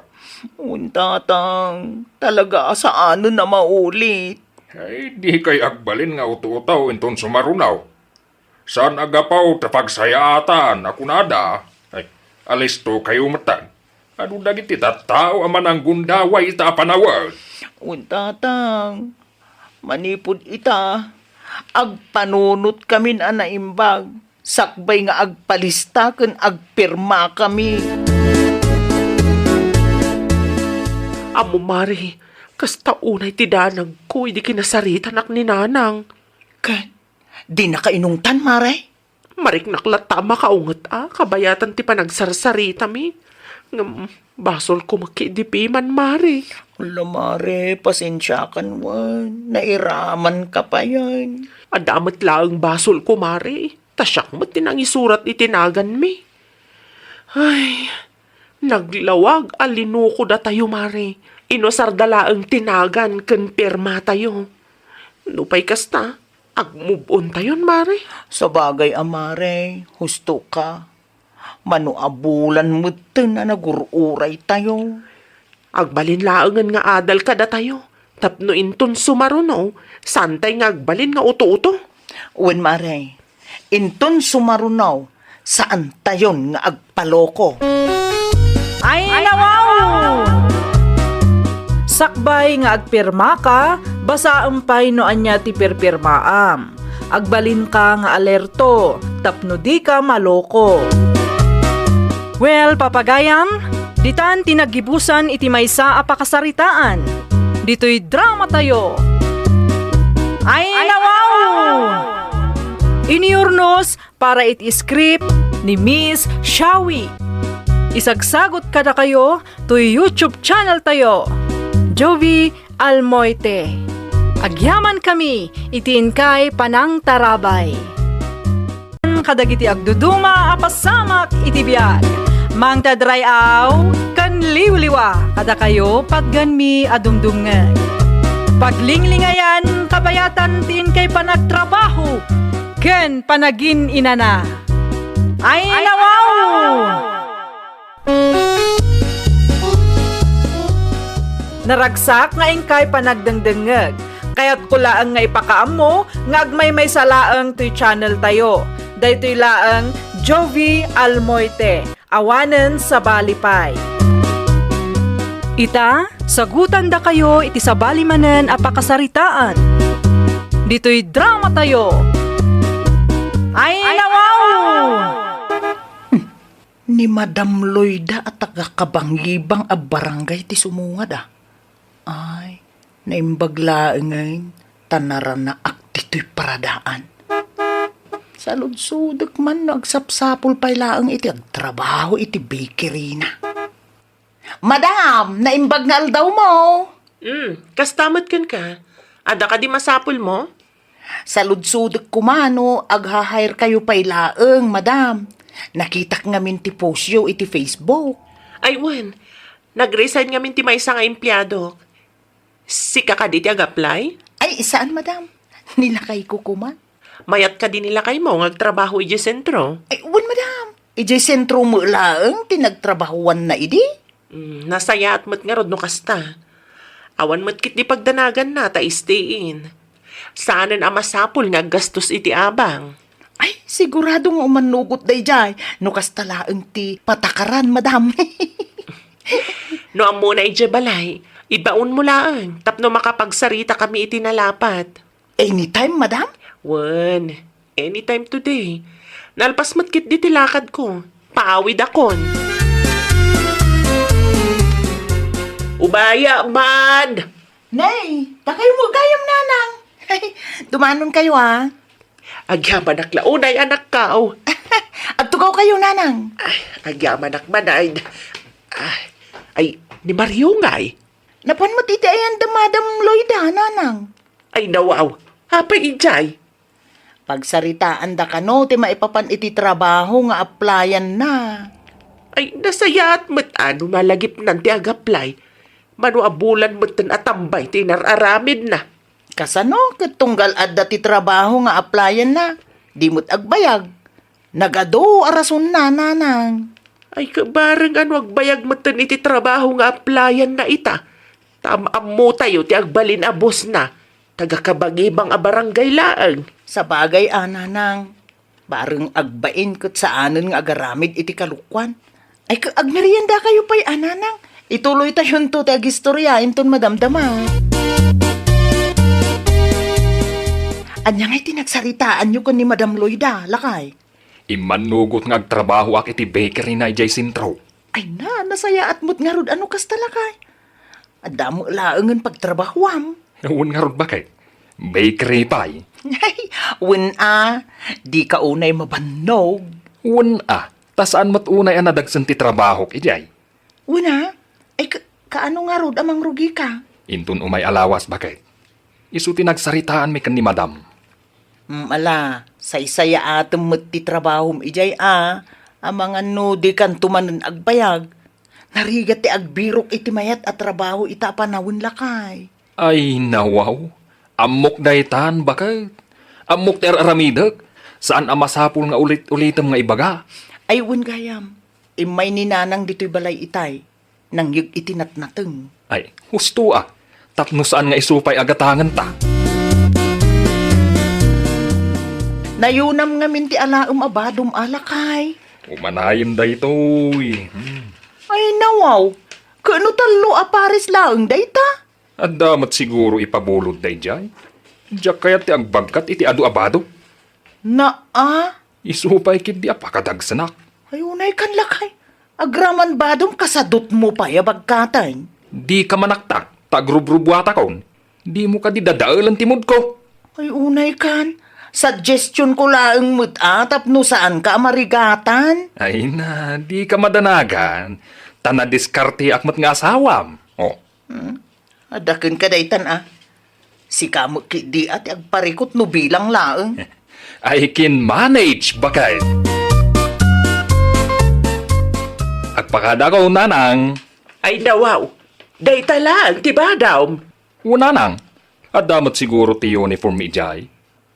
Tatang, talaga saan na maulit? Ay, di kay agbalin nga utu-utaw inton sumarunaw. Saan agapaw ta pagsayaatan ako nada? Ay, alisto kayo matan. Ano dagiti tattao aman ang gundaway ita panawag? Tatang, manipod ita. Agpanunot kami na naimbag. Sakbay nga agpalista ken agpirma kami. Amo mari, kasta unay ti danag ko, hindi kinasarita nak ni nanang. Ken, di na kainungtan, maray. Marik naklata makaungot kabayatan ti panagsarsarita mi. Basol ko makidipi man mari. Wala, mare, pasensya kan wan. Nairaman ka pa yan. Adamat lang basol ko mari. Tasyak mo tinangisurat itinagan mi. Ay, naglawag alinuko da tayo mari. Inosardala ang tinagan ken perma tayo. Nupay kasta, ag-move on tayon mari. Sa bagay, amare, husto ka. Manuabulan mo na nagururay tayo. Agbalin laangan nga adal ka da tayo. Tapno inton sumaruno, santay nga agbalin nga uto-uto. Uwan, mare, inton sumarunaw, saan tayon nga agpaloko? Ay, nawaw! Sakbay nga agpirma ka, basa pay no anya ti pirpirmaam. Agbalin ka nga alerto, tapno di ka maloko. Well, papagayam, ditan tinagibusan iti maysa a pakasaritaan. Dito'y drama tayo. Ay, nawaw! Iniurnos para iti script ni Miss Shawi. Isagsagot kada kayo to YouTube channel tayo. Jovi Almoite. Agyaman kami, itiin kay Panang Tarabay. Kadagiti agduduma, apasamak iti biyag. Mang tadrayaw, kan liwliwa, kada kayo patganmi adumdumngag. Paglinglingayan, kabayatan tin kay panagtrabaho, ken panagin inana. Ay, nawaw! Naragsak nga ingkay panagdengdengeg. Kaya't kulaang nga ipakaam mo, nga agmay salaang to'y channel tayo. Daytoy laang Jovi Almoite, awanen sa balipay. Ita, sagutan da kayo iti sa balimanen apakasaritaan. Dito'y drama tayo. Ay, nawaw! Ni Madam Loida at tagakabangibang a barangay ti sumungad ah. Ay, naimbagla ngayon, tanaran na aktito'y paradaan. Sa ludsudok man, nagsapsapol pa ilaang iti agtrabaho iti bakery na. Madam, naimbag nga aldaw mo. Kastamat kan ka. Ada ka di masapol mo? Sa ludsudok kumano, agha-hire kayo pa ilaang, madam. Nakitak nga min ti posyo iti Facebook. Ay, wen. Nag-resign nga min ti may isang empleyado. Si kakaditi ag-apply? Ay, saan, madam? Nilakay ko kuman. Mayat ka din nila kay mo, ngagtrabaho iji sentro. Ay, wan, madam. Ije sentro mo laang, tinagtrabahuan na idi. Nasaya at mat nga rod no kasta. Awan mat kit di pagdanagan na ta stay in. Saanan ang masapul nga gastos iti abang. Ay, sigurado nga umanugot day jay. No kastalaang ti patakaran, madam. No amo na ije balay, ibaon mo lang. Tapno makapagsarita kami itinalapat. Anytime, madam? Wan, anytime today. Nalpas matkit di tilakad ko. Paawid akon. Ubaya man! Nay, takay mo gayam nanang. Dumanon kayo, ah. Agyaman ak launay anak ka. Agtugaw kayo, nanang. Agyaman ak manay. Ay, ni Mario nga eh. Napan mo titi ayan da Madam Lloyda, nanang. Ay nawaw, hapay ijay. Pagsaritaan da ka no, ti maipapan iti trabaho nga applyan na. Ay, nasaya at ano malagip nanti agaplay. Mano abulan mo tan atambay, tinararamid na. Kasano, katunggal adda ti trabaho nga applyan na. Di mo't agbayag. Nagado arason na, nanang. Ay, kabarang ano agbayag mo tan iti trabaho nga applyan na ita. Tamaam mo tayo, ti agbalin abos na. Tagakabagibang a barangay laang. Sa bagay, nanang. Bareng agbain kat saanan nga agaramid iti kalukwan. Ay, agmerienda kayo pa'y, nanang. Ituloy tayon to, tagistorya, inton madamdama. Anya nga'y tinagsaritaan nyo kan ni Madam Lloyda, lakay. Imanugot nga agtrabaho ak iti bakery na ijay sintro. Ay nasaya at mo't nga rod, ano kas talakay. Adamo laangan pagtrabahwam. Uwan nga ron ba kay? Bakery pa'y. Ay, di ka unay mabannog. Uwan tasaan mat unay ang nadagsan ti trabaho ijay. Una, ay kaano nga rod amang rugi ka? Intun umay alawas ba kay? Isu tinagsaritaan mi kan ni madam. Ala, saysaya atem mo't ti trabahom ijay amang ano di kan tumanan agbayag. Narigat ti agbirok iti mayat at trabaho ita panawin lakay. Ay nawaw, amok daytan bakit? Amok ter aramidag, saan amasapul nga ulitam nga ibaga? Ay gayam, imay ni nanang dito'y balay itay, nang yug itinatnateng. Ay, husto tapno saan nga isupay agatangan ta? Nayunam nga minti alaum abadum alakay. Umanayim daytoy. Ay nawaw, kano talo aparis laang dayta? At damat siguro ipabulod dayjay. Diyak kaya ti agbagkat iti adu abado. Isupay kid di apakadagsanak. Ay unay kan lakay. Agraman badum kasadot mo pa yabagkatay. Di ka manaktak, tagrubrubuata kon. Di mo ka di dadaalan timod ko. Ay unay kan. Suggestion ko laang mo't tapno saan ka marigatan. Ay na, di ka madanagan. Tanadiskarte akmat nga asawam. Oh, Adakin ka daytan Si kamot ki di at agparikot no bilang laang. I can manage bakay. Agpakada ko, nanang. Ay nawaw, day talang, tiba daw. Nanang, at damat siguro ti uniform ijay.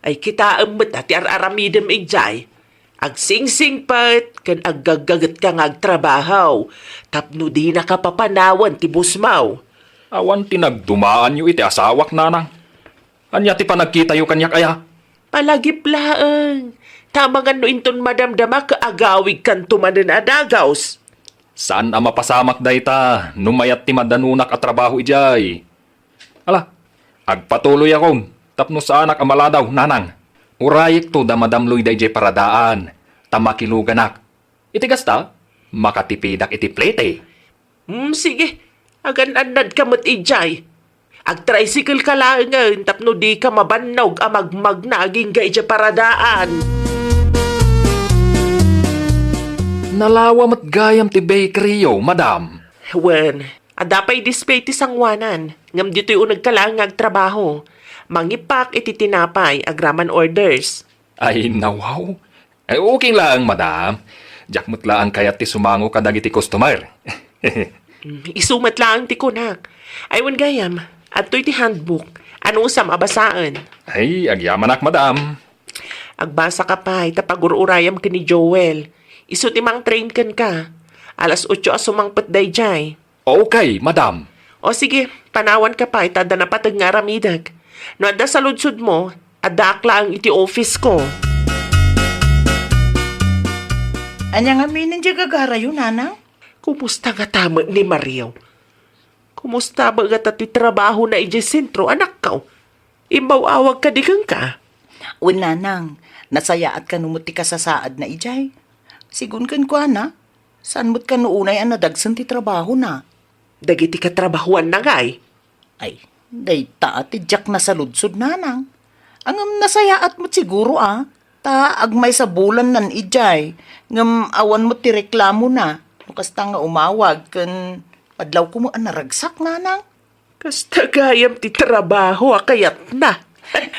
Ay kita amot at araramidem ijay. Agsingsing pat, kan aggagagat ka nga agtrabaho. Tapno di nakapapanawan ti busmaw. Awan tinagdumaan yu iti asawak, nanang. Anya ti panagkita yu kanya kaya? Palagip laang. Tamangan no inton madamdama kaagawig kan tumanan adagaws. Saan ang mapasamak dayta, numayat ti madanunak at trabaho ijay? Ala, agpatuloy akong, tapno sa anak amaladaw, nanang. Urayik to da madamloy da ijay paradaan, tamakiluganak. Itigas ta, makatipidak iti plete. Sige, agan-anad ka mat ijay. Ag-tricycle ka lang tapno di ka mabannog amagmag na aging ga ijay paradaan. Nalawa mat gayam ti bakery yo, madam. Wen, adapay display ti sangwanan. Ngam dito'y unag ka lang agtrabaho. Mangipak iti tinapay, agraman orders. Ay, nawaw. Ay, okay lang, madam. Jakmut lang kaya ti sumango ka dagiti customer. Isumat lang ti kunak. Aywan gayam, at to'y ti handbook. Anong usam abasaan? Ay, agyaman ak, madam. Agbasa ka pa, itapagururayam ka ni Joel. Isu timang train kan ka. Alas 8 asumangpat day jay. Okay, madam. O sige, panawan ka pa, itada na patag nga ramidag. No, adda sa ludsud mo, adda akla ang iti office ko. Anya nga minin di gagara yun, nanang? Kumusta nga tama ni Mario? Kumusta ba nga tati trabaho na ije sentro, anak ka? Imbaw-awag ka digang ka. O nanang, nasayaat ka numuti ka sa saad na ijay. Sigun kan ko, na? Saan mo't ka nuunay ang nadagsan ti trabaho na? Dagiti ka trabahuan na nga eh. Ay, day ta ti Jack na sa ludsod, nanang. Ang nasayaat mo't siguro, Ta agmay sa bulan nan ijay. Ngam awan mo ti reklamo na. Nukas ta nga umawag, kan padlaw ko mo ang naragsak, nanang. Kasta gayam ti trabaho, kayat na.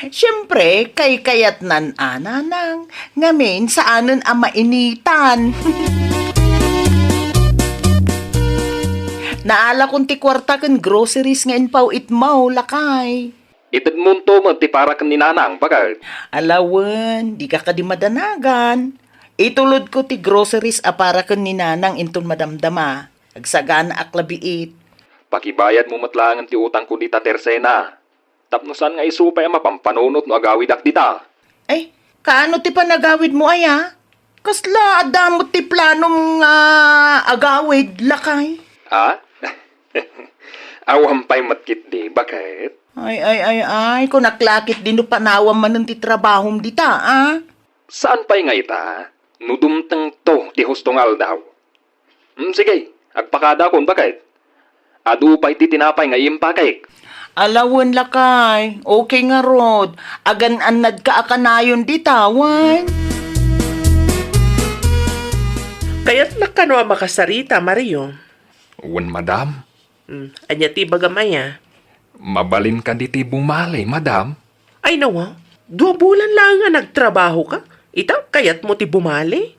Siyempre, kay kayat nan nanang. Ngamin saanan ang mainitan. Naala kong ti kwarta kan groceries nga inpaw itmaw, lakay. Itad munto mo ti para kan ninanang, bagay. Alawan, di ka di madanagan. Itulod ko ti groceries para kan ninanang inton madamdama. Agsagana aklabiit. Pakibayad mo matlangan ti utang ko ni ta Tersena. Tapnosan nga isupay ang mapampanunot no agawid ak dita. Ay, kaano ti panagawid mo, aya? Kasla, adamot ti planong agawid, lakay. Ha? Awampay matkit di, bakit? Ay, kung naklakit din no panawam man ng ti trabahom dita, Saan pa'y nga ita? Nudumtang to ti hustong aldaw. Sige, agpakada kon bakit? Adu pa'y ti tinapay nga impakik. Alawan lakay, okay nga rod. Agan anad ka akanayon dita, wan. Kaya't nakano ang makasarita, Mario. Wan, madam. Anya ti bagamaya. Mabalin ka di ti bumali, madam. Ay nawa, 2 bulan lang nga nagtrabaho ka. Ita, kayat mo ti bumali.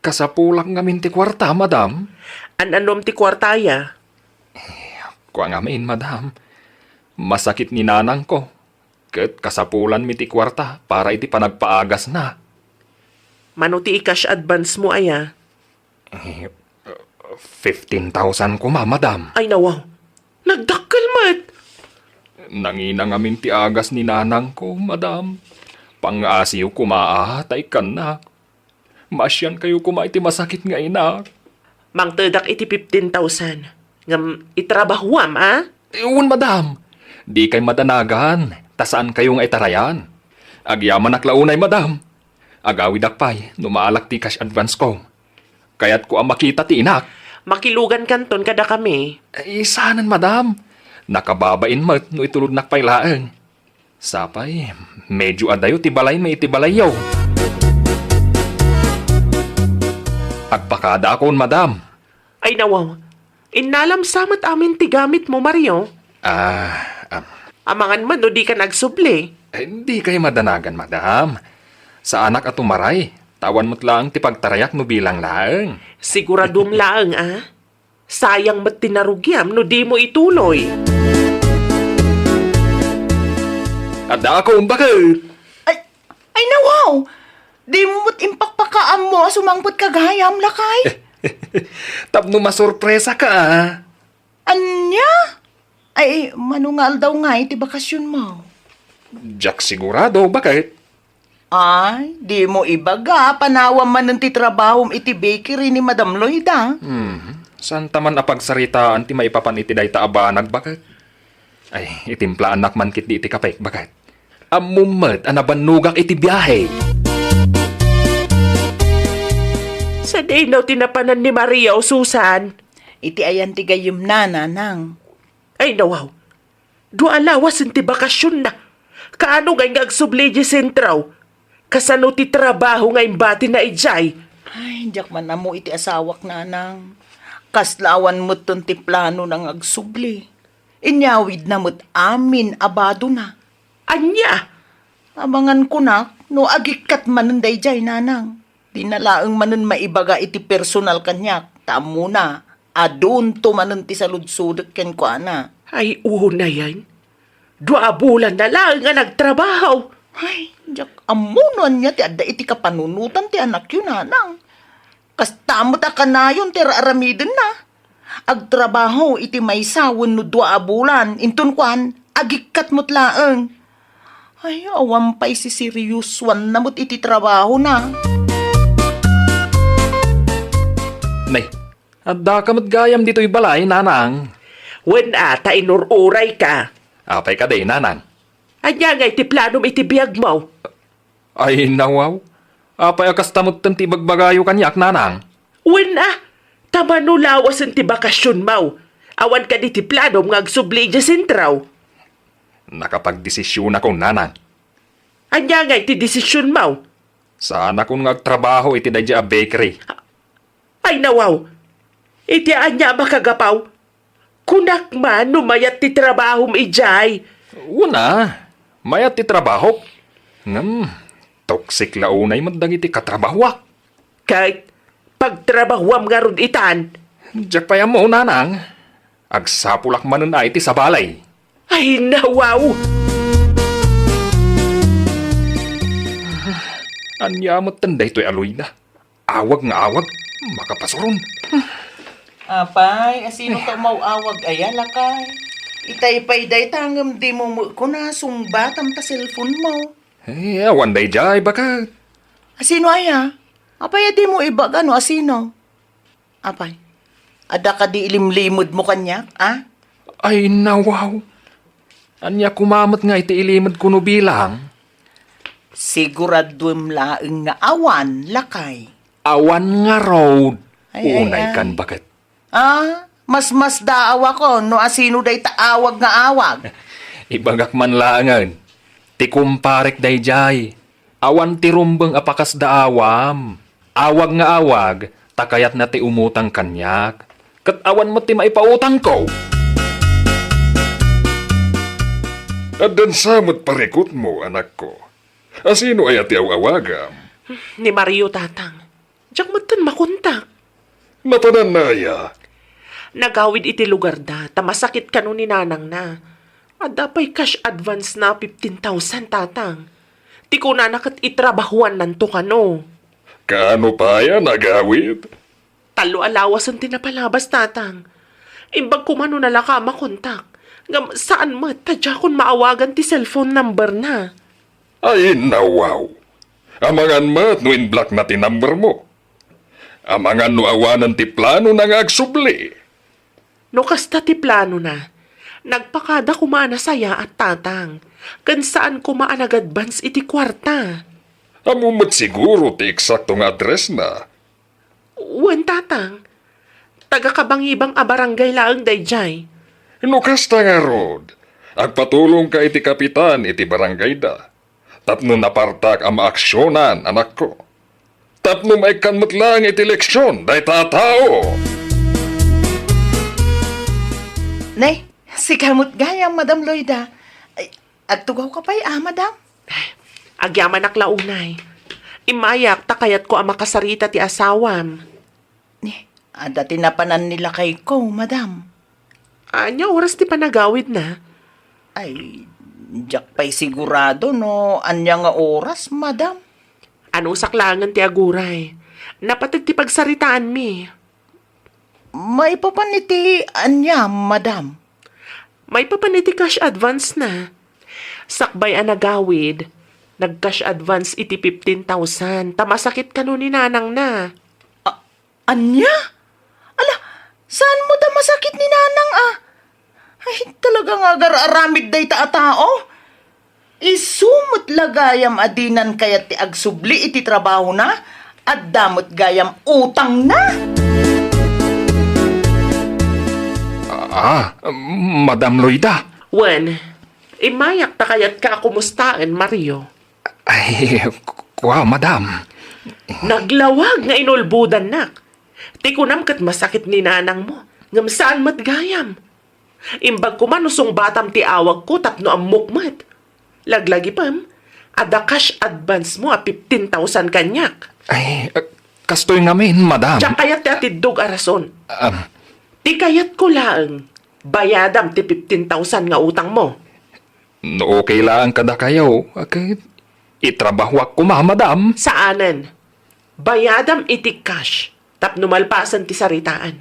Kasapulak ngamin ti kwarta, madam. An-anom ti kwartaya. Kuha ngamin, madam. Masakit ni nanang ko. Ket kasapulan mi ti kwarta para iti panagpaagas na. Mano ti cash advance mo, aya? 15,000 ko madam. Ay nawa, nagdakkel mat. Nangina ngamin ti agas ni nanang ko, madam. Pang-asiw kumaahatay ka na. Masyan kayo iti masakit nga inak. Mangtedak iti 15,000. Ngam itrabahuam, Iwan, madam. Di kay madanagan. Tasaan kayo nga itarayan. Agyaman aklaunay, madam. Agawid akpay, numaalak ti cash advance ko. Kaya't ko ang makita ti inak. Makilugan kanton kada kami. Isanan, madam. Nakababain mat no itulod nakpay laeng. Sapay, medyo adayo ti balay may iti balayaw. Agpakada akon, madam. Ay nawaw, inalam samat amin ti gamit mo, Mario. Amangan man no di ka nagsubli. Hindi kayo madanagan, madam. Sa anak at umaray, tawan mo't lang ti pagtarayak no bilang laeng. Siguradum laeng, Sayang mat tinarugyam no di mo ituloy. Ada ako bakit? Ay nawaw! Di mo mo't impakpakaam mo, sumangpot kagayam, lakay. Tapno masurpresa ka, Anya? Ay, manungal daw nga iti bakasyon mo. Jack sigurado, bakit? Ay, di mo ibaga, panawam man ng titrabahom iti bakery ni Madam Lloyda. San taman apagsaritaan ti maipapan iti day taabanag, bakit? Ay, itimplaan nakman kit di iti kapek, bakit? Amumat, anabanugak iti biyahe. Sa day na tinapanan ni Maria o Susan. Iti ayan ti gayum na, nanang. Ay nawaw, alawas ti bakasyon na. Kaano ngay ngagsubli di sentraw? Kasano ti trabaho ngay bati na ijay? Ay, diyak man na mo iti asawak, nanang. Kaslawan mo't ton ti plano ng agsubli. Inyawid na mo't amin abado na. Anya? Abangan ko na, no agikat manan dayjay, nanang. Dinalaang manan maibaga iti personal kanyak. Tamo na, adun to manan ti saludsudot ken ko, ana. Ay una yan. 2 bulan na lang nga nagtrabaho. Ay, diyak amunon niya ti adda iti kapanunutan ti anak yun, nanang. Kastamot akanayon ti raaramiden na. Agtrabaho iti maysawon no 2 bulan. Intun kwan, agikat mo't laeng. Ay, awampay si serious one na mo't iti trabaho na. Nay, adda ka matgayam dito'y balay, nanang. Wen ata inururay ka. Apay ka day, nanang. Anya nga iti planom iti biyag mo. Ay, nawaw. Apay akas tamot ti bagbagayo kanyak, nanang. Wen tama no lawas ti bakasyon mo. Awan ka di ti planom nga agsubli dya sintraw. Nakapagdesisyon ako, nanang. Anya nga iti desisyon mo. Sana kung nagtrabaho iti dadya a bakery. Ay nawaw. Iti anya makagapaw. Kunak man numayat ti trabaho mo ijay. Una, mayat ti trabaho. Toxic launay magdang iti katrabahwak. Kahit pagtrabahuam nga ron itan. Diyak pa mo, nanang. Agsapulak man na iti sa balay. Ay nawaw. Anyamot tanday to'y aloy na. Awag nga awag. Makapasuron. Apay, asino ka mauawag ayala kay? Itay-pay day tangam di mo kung nasumbatam ta cellphone mo. Awan day jay baka. Asino aya? Apay, di mo iba gano, asino? Apay, ada ka di ilimlimod mo kanya, ah? Ay nawaw. Anya kumamot nga iti ilimod kuno bilang. Siguradum laeng nga awan, lakay. Awan nga road. Ay, Unay ay. kan bakit? Ah, mas daawa ko, no asino day taawag nga awag. Ibagak man langan. Ti kumparek day jay. Awan ti rumbeng apakas daawam. Awag nga awag, takayat na ti umutang kanyak. Kat awan mo ti maipautang ko. Adan samot parikot mo, anak ko. Asino ay ati awagam? Ni Mario tatang. Diyak matan makontak. Napananaya. Nagawid iti lugar da, tamasakit ka nun ni nanang na. Adapay cash advance na 15,000 tatang. Ti ko na nakat itrabahuan nanto ka no. Kaano pa yan nagawid? Talo alawas ang tinapalabas tatang. Imbag kumano na laka makontak. Ngam saan mo, tadya kon maawagan ti cellphone number na. Ay, nawaw. Amangan mat no in-block na ti number mo. Amangan no awanan ti plano na nga agsubli. No kasta ti plano na. Nagpakada kumana saya at tatang. Kan saan kumaanag-advance iti kwarta. Amumot siguro ti eksaktong address na. Wan tatang. Taga-kabangibang a barangay laang dayjay. No kasta nga rod. Agpatulong ka iti kapitan iti barangay da. Tapno napartak ang maaksyonan, anak ko. Tapno maikanmot lang iti leksyon, day tatao. Nay, si kamot gayam, Madam Loida. Ay, agtugaw ka pa'y, madam? Agyaman aklaunay. Imayak takayat ko ang makasarita ti asawam. Ada tinapanan nila kay ko, madam. Anya oras ti panagawid na. Ay, diyak pa'y sigurado, no? Anya nga oras, madam? Ano saklangan ti aguray? Napatag ti pagsaritaan mi. May papaniti, anya, madam? May papaniti cash advance na. Sakbay ang nagawid. Nag-cash advance iti 15,000. Tamasakit ka nun ni nanang na. Anya? Ala, saan mo da masakit ni nanang, ah? Ay, talaga nga aramid day tao. Isumot lagayam adinan kayat ti agsubli iti trabaho na at damot gayam utang na. Madam Loida. Wen, imayak takayat ka kumustaan, Mario. Ay, madam. Naglawag nga inulbudan nak. Tikunam kat masakit ni nanang mo. Ngam saan matgayam. Imbag kumanusong batam ti awag ko tapno ang mukmat. Laglagi pam, ada cash advance mo a 15,000 kanyak. Ay, kastoy ngamin, madam. Tiyak kayat ti atidog arason. Um, Ti kayat ko laang. Bayadam ti 15,000 nga utang mo. no okay lang kada kayo. Okay. Itrabahwak ko madam. Saanan? Bayadam iti cash. Tapno malpasan ti saritaan.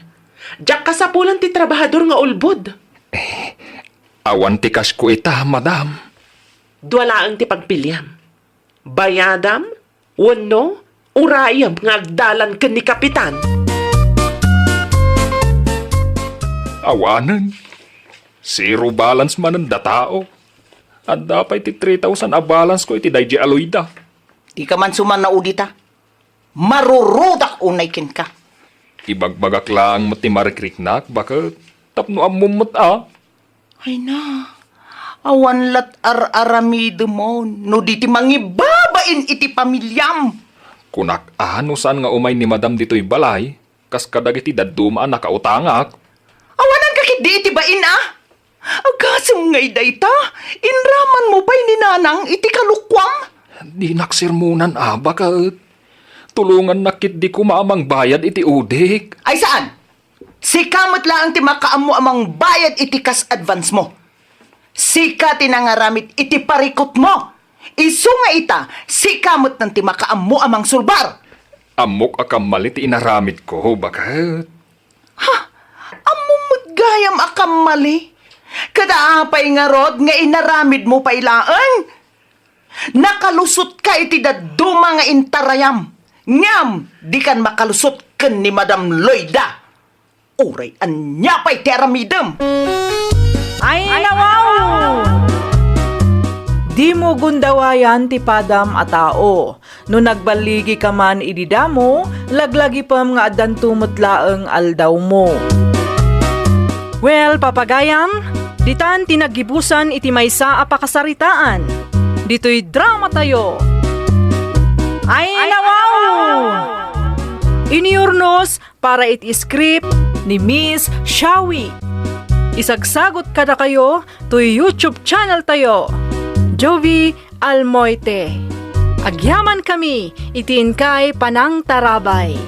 Diyak kasapulan ti trabahador nga ulbod. Awan tikas ko ita, madam. Duwalaang ti pagpilyam. Bayadam, wano, urayam nga agdalan ka ni kapitan. Awanan. Zero balance man ang datao. At dapat iti 3,000 a balance ko iti dayji aloyda. Di ka man suman na udita. Marurudak unay kin ka. Ibagbagak lang mo ti marikriknak, bakit tapno amumot Ay na, awan lat ar-aramido mo, no di ti mangibabain iti pamilyam. Kunak ano saan nga umay ni madam dito'y balay, kas kadagiti daduma nakautangak. Awanan ka kit di iti bain Agasam ngay dayta, inraman mo pa'y ninanang iti kalukwam. Di naksirmunan bakit tulungan nakit di ko maamang bayad iti udik. Ay saan? Si kamot lang ti makaam mo amang bayad iti kas advance mo. Sika tinangaramit iti parikot mo. Isu nga ita, si kamot ng ti makaam mo amang sulbar. Amok akam malit inaramid ko, bakit? Amumot gayam akam mali. Kadaapay nga rod nga inaramid mo pa ilaan. Nakalusot ka iti daduma nga intarayam. Ngam, di kan makalusot ken ni Madam Loida. Uray, anya pa'y teramidem. Ay nawaw! Di mo gundawayan ti padam a tao. No nagbaligi ka man ididamo, laglagi pam nga adan tumutlaeng aldaw mo. Well, papagayam, ditan tinagibusan iti maysa a pakasaritaan. Dito'y drama tayo. Ay nawaw! Iniurnos para iti script ni Miss Shawi. Isagsagot kada kayo to YouTube channel tayo. Jovi Almoite. Agyaman kami, itiin kay Panang Tarabay.